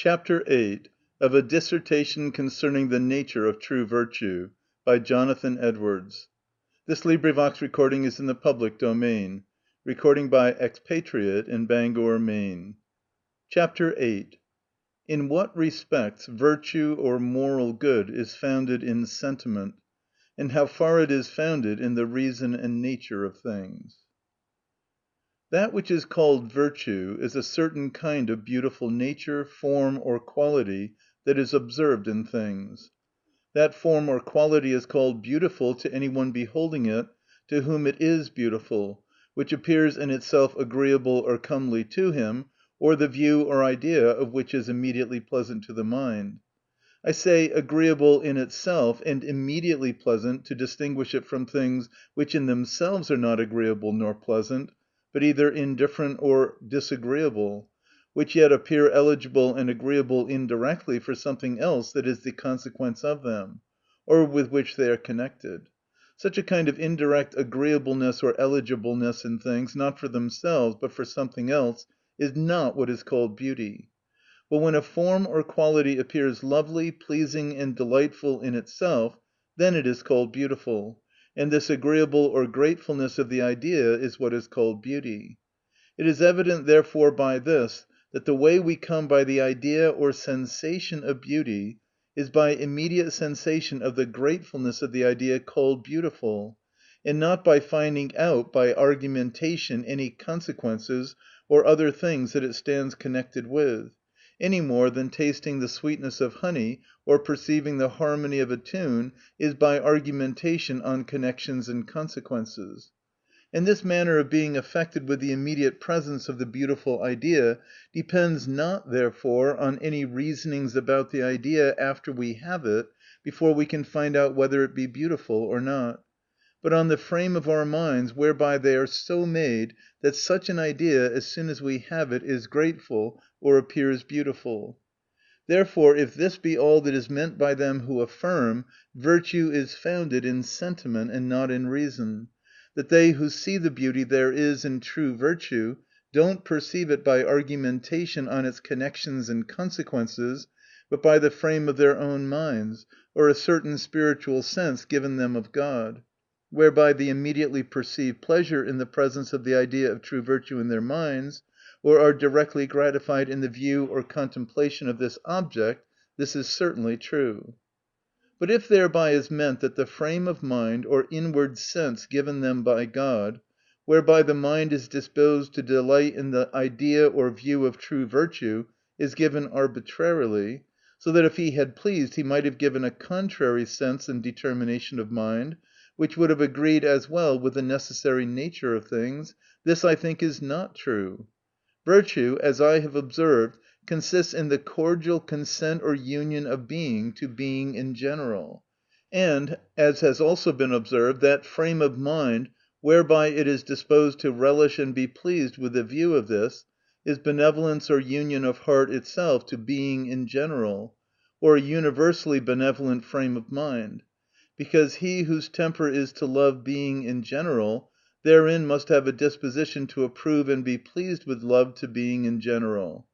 CHAPTER VIII. Of a Dissertation concerning the Nature of True Virtue, by Jonathan Edwards. This LibriVox is in the public domain. Recording by Expatriate in Bangor, Maine. CHAPTER VIII. In what respects virtue or moral good is founded in sentiment, and how far it is founded in the reason and nature of things. That which is called virtue is a certain kind of beautiful nature, form, or quality that is observed in things. That form or quality is called beautiful to any one beholding it, to whom it is beautiful, which appears in itself agreeable or comely to him, or the view or idea of which is immediately pleasant to the mind. I say agreeable in itself, and immediately pleasant to distinguish it from things which in themselves are not agreeable nor pleasant, but either indifferent or disagreeable, which yet appear eligible and agreeable indirectly for something else that is the consequence of them, or with which they are connected. Such a kind of indirect agreeableness or eligibleness in things, not for themselves, but for something else, is not what is called beauty. But when a form or quality appears lovely, pleasing, and delightful in itself, then it is called beautiful, and this agreeable or gratefulness of the idea is what is called beauty. It is evident therefore by this, that the way we come by the idea or sensation of beauty is by immediate sensation of the gratefulness of the idea called beautiful, and not by finding out by argumentation any consequences or other things that it stands connected with, any more than tasting the sweetness of honey or perceiving the harmony of a tune is by argumentation on connections and consequences. And this manner of being affected with the immediate presence of the beautiful idea depends not, therefore, on any reasonings about the idea after we have it, before we can find out whether it be beautiful or not, but on the frame of our minds, whereby they are so made that such an idea, as soon as we have it, is grateful or appears beautiful. Therefore, if this be all that is meant by them who affirm, virtue is founded in sentiment and not in reason, that they who see the beauty there is in true virtue, don't perceive it by argumentation on its connections and consequences, but by the frame of their own minds, or a certain spiritual sense given them of God, whereby they immediately perceive pleasure in the presence of the idea of true virtue in their minds, or are directly gratified in the view or contemplation of this object. This is certainly true. But if thereby is meant that the frame of mind or inward sense given them by God, whereby the mind is disposed to delight in the idea or view of true virtue, is given arbitrarily, so that if he had pleased he might have given a contrary sense and determination of mind, which would have agreed as well with the necessary nature of things, this I think is not true. Virtue, as I have observed, consists in the cordial consent or union of being to being in general, and, as has also been observed, that frame of mind whereby it is disposed to relish and be pleased with the view of this, is benevolence or union of heart itself to being in general, or a universally benevolent frame of mind. Because he whose temper is to love being in general, therein must have a disposition to approve and be pleased with love to being in general.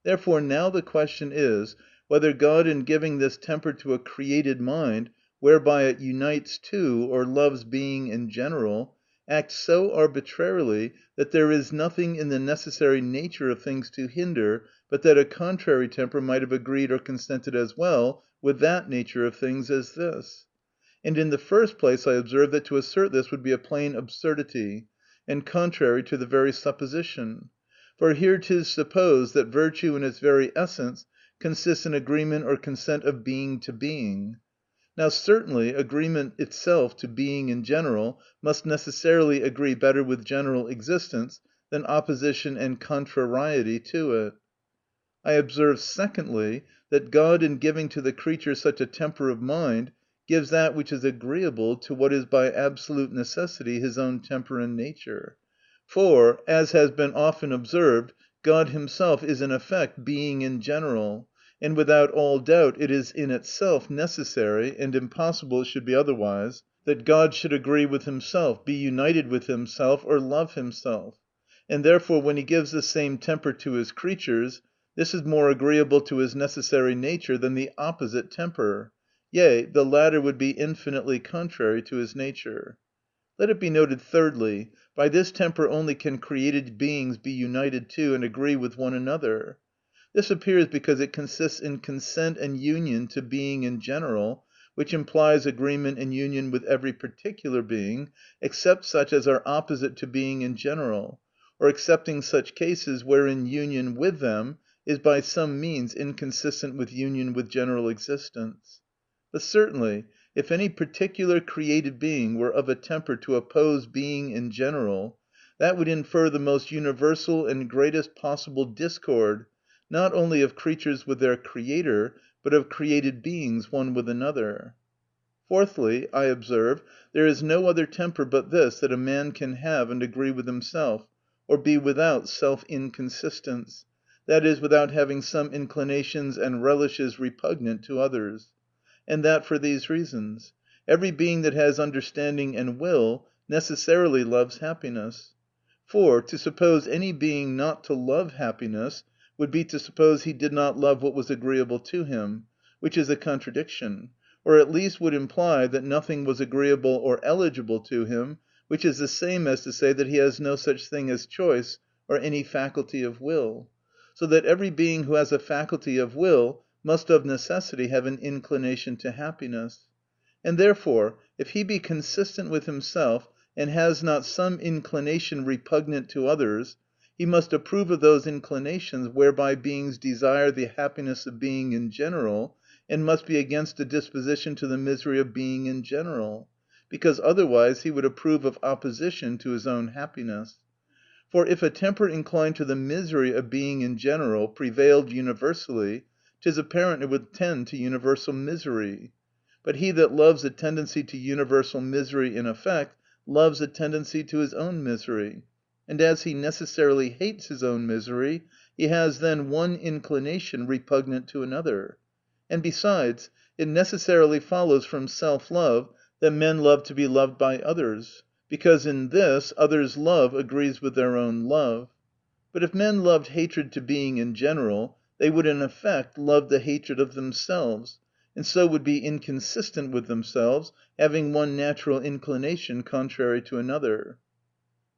Therefore now the question is, whether God in giving this temper to a created mind, whereby it unites to or loves being in general, acts so arbitrarily that there is nothing in the necessary nature of things to hinder, but that a contrary temper might have agreed or consented as well with that nature of things as this. And in the first place I observe that to assert this would be a plain absurdity, and contrary to the very supposition. For here 'tis supposed that virtue in its very essence consists in agreement or consent of being to being. Now certainly agreement itself to being in general must necessarily agree better with general existence than opposition and contrariety to it. I observe secondly, that God in giving to the creature such a temper of mind, gives that which is agreeable to what is by absolute necessity his own temper and nature. For, as has been often observed, God himself is in effect being in general, and without all doubt it is in itself necessary, and impossible it should be otherwise, that God should agree with himself, be united with himself, or love himself. And therefore when he gives the same temper to his creatures, This is more agreeable to his necessary nature than the opposite temper; yea, the latter would be infinitely contrary to his nature. Let it be noted thirdly, by this temper only can created beings be united to and agree with one another. This appears because it consists in consent and union to Being in general, which implies agreement and union with every particular being, except such as are opposite to Being in general, or excepting such cases wherein union with them is by some means inconsistent with union with general existence. But certainly, if any particular created being were of a temper to oppose Being in general, that would infer the most universal and greatest possible discord, not only of creatures with their Creator, but of created beings one with another. Fourthly, I observe, there is no other temper but this that a man can have and agree with himself, or be without self‐inconsistence, that is, without having some inclinations and relishes repugnant to others. And that for these reasons: every being that has understanding and will necessarily loves happiness. For, to suppose any being not to love happiness would be to suppose he did not love what was agreeable to him, which is a contradiction, or at least would imply that nothing was agreeable or eligible to him, which is the same as to say that he has no such thing as choice or any faculty of will. So that every being who has a faculty of will must of necessity have an inclination to happiness. And therefore, if he be consistent with himself, and has not some inclination repugnant to others, he must approve of those inclinations whereby beings desire the happiness of Being in general, and must be against a disposition to the misery of Being in general, because otherwise he would approve of opposition to his own happiness. For if a temper inclined to the misery of Being in general prevailed universally, 'tis apparent it would tend to universal misery. But he that loves a tendency to universal misery in effect, loves a tendency to his own misery; and as he necessarily hates his own misery, he has then one inclination repugnant to another. And besides, it necessarily follows from self‐love that men love to be loved by others, because in this others' love agrees with their own love. But if men loved hatred to Being in general, they would in effect love the hatred of themselves, and so would be inconsistent with themselves, having one natural inclination contrary to another.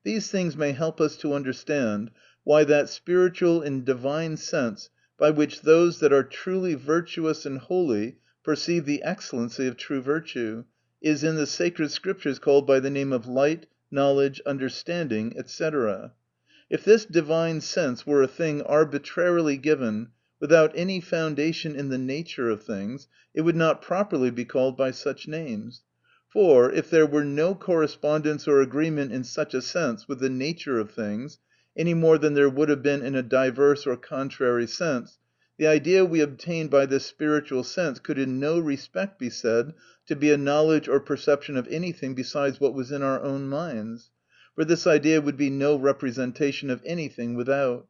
These things may help us to understand why that spiritual and divine sense by which those that are truly virtuous and holy perceive the excellency of true virtue, is in the sacred Scriptures called by the name of light, knowledge, understanding, etc. If this divine sense were a thing arbitrarily given, without any foundation in the nature of things, it would not properly be called by such names. For, if there were no correspondence or agreement in such a sense with the nature of things, any more than there would have been in a diverse or contrary sense, the idea we obtain by this spiritual sense could in no respect be said to be a knowledge or perception of anything besides what was in our own minds. For this idea would be no representation of anything without.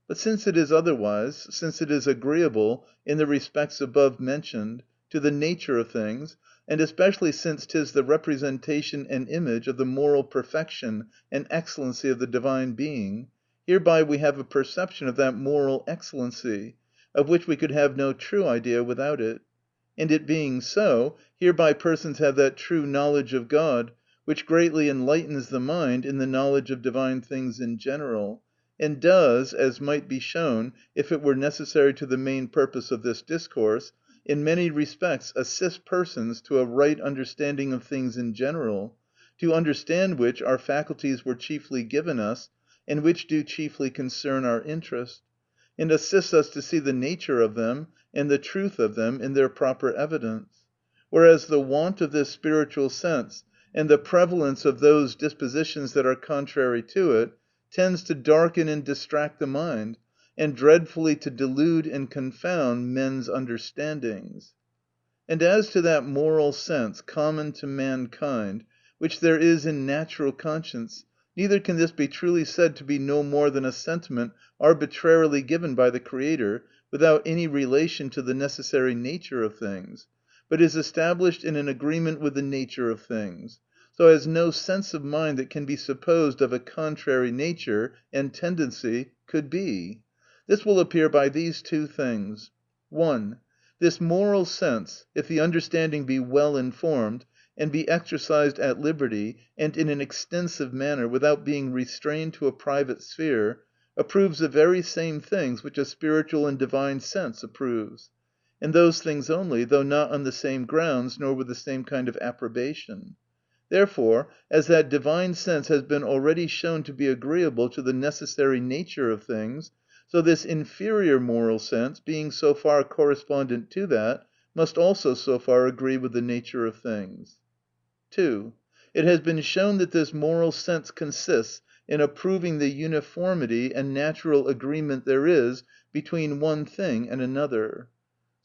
But since it is otherwise, since it is agreeable, in the respects above mentioned, to the nature of things, and especially since 'tis the representation and image of the moral perfection and excellency of the divine Being, hereby we have a perception of that moral excellency, of which we could have no true idea without it. And it being so, hereby persons have that true knowledge of God, which greatly enlightens the mind in the knowledge of divine things in general, and does, as might be shown, if it were necessary to the main purpose of this discourse, in many respects assist persons to a right understanding of things in general, to understand which our faculties were chiefly given us, and which do chiefly concern our interest, and assists us to see the nature of them and the truth of them in their proper evidence. Whereas the want of this spiritual sense, and the prevalence of those dispositions that are contrary to it, tends to darken and distract the mind, and dreadfully to delude and confound men's understandings. And as to that moral sense, common to mankind, which there is in natural conscience, neither can this be truly said to be no more than a sentiment arbitrarily given by the Creator, without any relation to the necessary nature of things, but is established in an agreement with the nature of things, so as no sense of mind that can be supposed of a contrary nature and tendency could be. This will appear by these two things. 1. This moral sense, if the understanding be well informed, and be exercised at liberty, and in an extensive manner, without being restrained to a private sphere, approves the very same things which a spiritual and divine sense approves, and those things only, though not on the same grounds, nor with the same kind of approbation. Therefore, as that divine sense has been already shown to be agreeable to the necessary nature of things, so this inferior moral sense, being so far correspondent to that, must also so far agree with the nature of things. 2. It has been shown that this moral sense consists in approving the uniformity and natural agreement there is between one thing and another,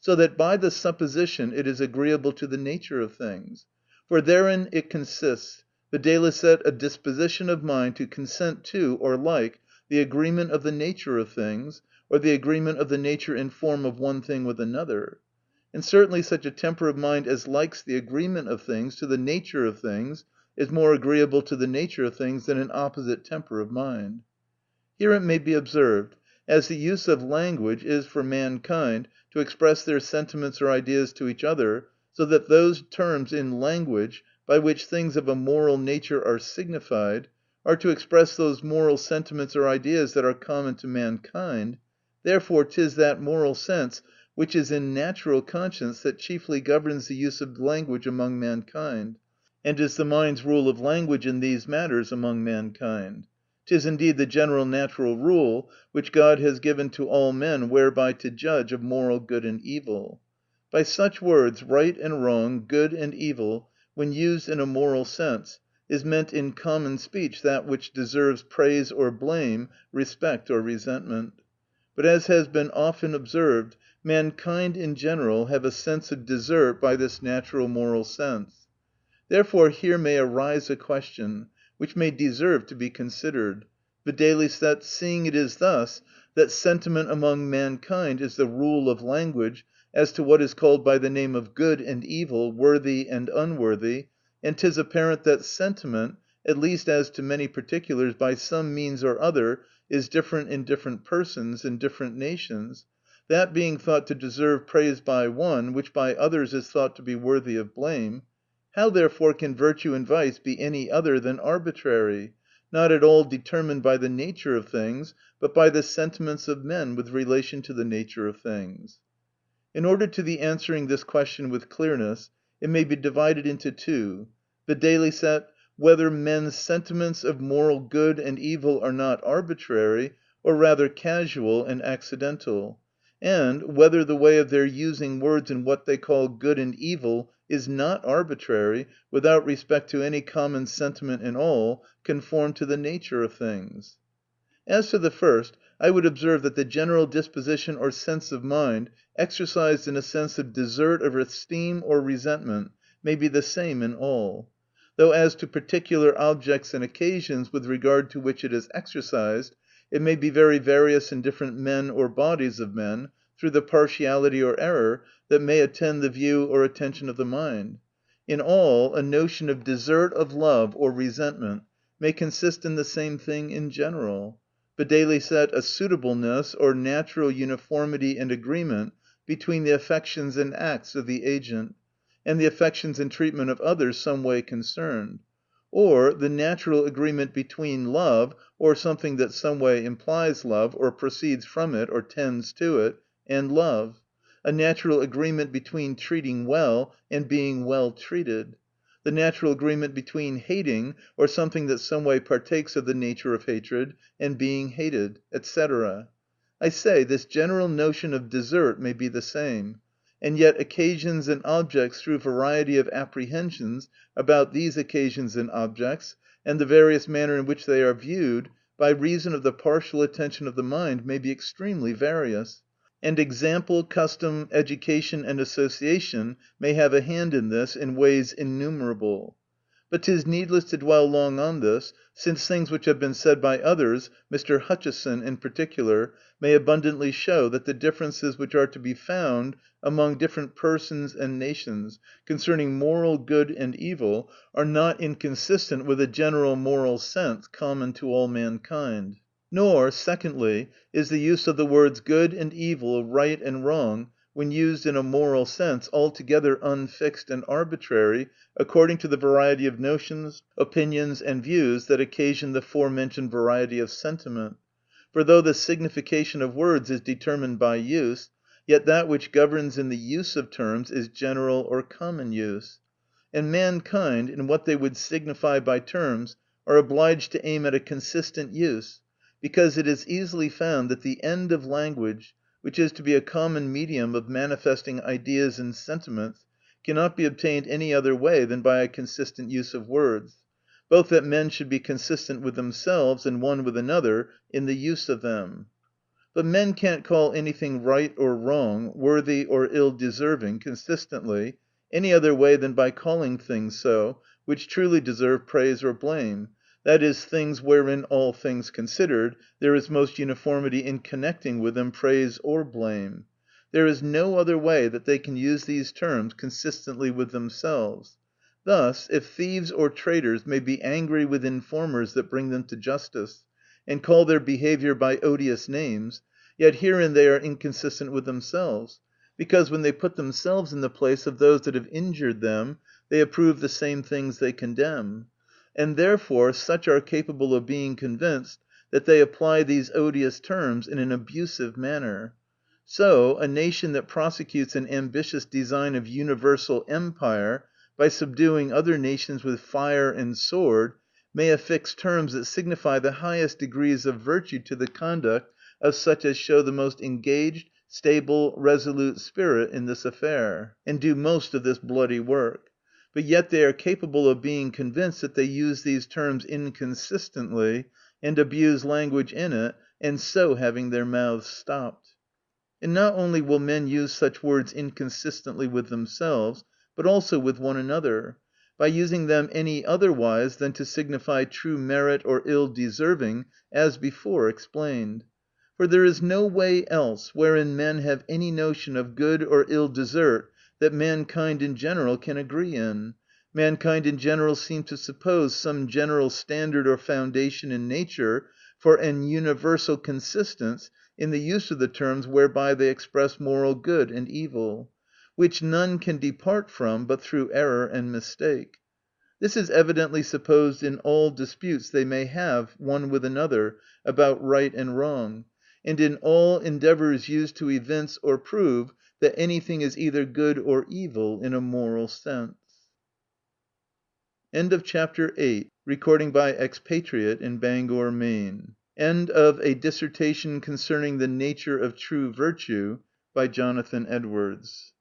so that by the supposition it is agreeable to the nature of things. For therein it consists, viz., a disposition of mind to consent to or like the agreement of the nature of things, or the agreement of the nature and form of one thing with another. And certainly such a temper of mind as likes the agreement of things to the nature of things is more agreeable to the nature of things than an opposite temper of mind. Here it may be observed, as the use of language is for mankind to express their sentiments or ideas to each other, so that those terms in language, by which things of a moral nature are signified, are to express those moral sentiments or ideas that are common to mankind, therefore 'tis that moral sense which is in natural conscience that chiefly governs the use of language among mankind, and is the mind's rule of language in these matters among mankind. 'Tis indeed the general natural rule which God has given to all men whereby to judge of moral good and evil. By such words, right and wrong, good and evil, when used in a moral sense, is meant in common speech that which deserves praise or blame, respect or resentment. But as has been often observed, mankind in general have a sense of desert by this natural moral sense. Therefore here may arise a question, which may deserve to be considered, viz., that seeing it is thus, that sentiment among mankind is the rule of language as to what is called by the name of good and evil, worthy and unworthy, and 'tis apparent that sentiment, at least as to many particulars, by some means or other, is different in different persons, in different nations, that being thought to deserve praise by one, which by others is thought to be worthy of blame, how therefore can virtue and vice be any other than arbitrary, not at all determined by the nature of things, but by the sentiments of men with relation to the nature of things? In order to the answering this question with clearness, it may be divided into two, viz., whether men's sentiments of moral good and evil are not arbitrary, or rather casual and accidental, and whether the way of their using words in what they call good and evil is not arbitrary, without respect to any common sentiment in all, conformed to the nature of things. As to the first, I would observe that the general disposition or sense of mind, exercised in a sense of desert of esteem or resentment, may be the same in all; though as to particular objects and occasions with regard to which it is exercised, it may be very various in different men or bodies of men, through the partiality or error that may attend the view or attention of the mind. In all, a notion of desert of love or resentment may consist in the same thing in general, viz., a suitableness or natural uniformity and agreement between the affections and acts of the agent, and the affections and treatment of others some way concerned; or the natural agreement between love, or something that some way implies love, or proceeds from it, or tends to it, and love; a natural agreement between treating well and being well treated; the natural agreement between hating, or something that some way partakes of the nature of hatred, and being hated, &c. I say, this general notion of desert may be the same, and yet occasions and objects through variety of apprehensions about these occasions and objects, and the various manner in which they are viewed, by reason of the partial attention of the mind, may be extremely various, and example, custom, education, and association may have a hand in this in ways innumerable. But 'tis needless to dwell long on this, since things which have been said by others, Mr. Hutcheson in particular, may abundantly show that the differences which are to be found among different persons and nations, concerning moral good and evil, are not inconsistent with a general moral sense common to all mankind. Nor, secondly, is the use of the words good and evil, right and wrong, when used in a moral sense, altogether unfixed and arbitrary, according to the variety of notions, opinions, and views that occasion the forementioned variety of sentiment. For though the signification of words is determined by use, yet that which governs in the use of terms is general or common use. And mankind, in what they would signify by terms, are obliged to aim at a consistent use, because it is easily found that the end of language, which is to be a common medium of manifesting ideas and sentiments, cannot be obtained any other way than by a consistent use of words, both that men should be consistent with themselves and one with another in the use of them. But men can't call anything right or wrong, worthy or ill deserving, consistently, any other way than by calling things so, which truly deserve praise or blame, that is, things wherein, all things considered, there is most uniformity in connecting with them praise or blame. There is no other way that they can use these terms consistently with themselves. Thus, if thieves or traitors may be angry with informers that bring them to justice, and call their behavior by odious names, yet herein they are inconsistent with themselves, because when they put themselves in the place of those that have injured them, they approve the same things they condemn. And therefore such are capable of being convinced that they apply these odious terms in an abusive manner. So, a nation that prosecutes an ambitious design of universal empire, by subduing other nations with fire and sword, may affix terms that signify the highest degrees of virtue to the conduct of such as show the most engaged, stable, resolute spirit in this affair, and do most of this bloody work. But yet they are capable of being convinced that they use these terms inconsistently, and abuse language in it, and so having their mouths stopped. And not only will men use such words inconsistently with themselves, but also with one another, by using them any otherwise than to signify true merit or ill deserving, as before explained. For there is no way else, wherein men have any notion of good or ill desert, that mankind in general can agree in. Mankind in general seem to suppose some general standard or foundation in nature for an universal consistence in the use of the terms whereby they express moral good and evil, which none can depart from but through error and mistake. This is evidently supposed in all disputes they may have one with another about right and wrong, and in all endeavors used to evince or prove that anything is either good or evil in a moral sense. End of chapter 8. Recording by Expatriate in Bangor, Maine. End of A Dissertation Concerning the Nature of True Virtue by Jonathan Edwards.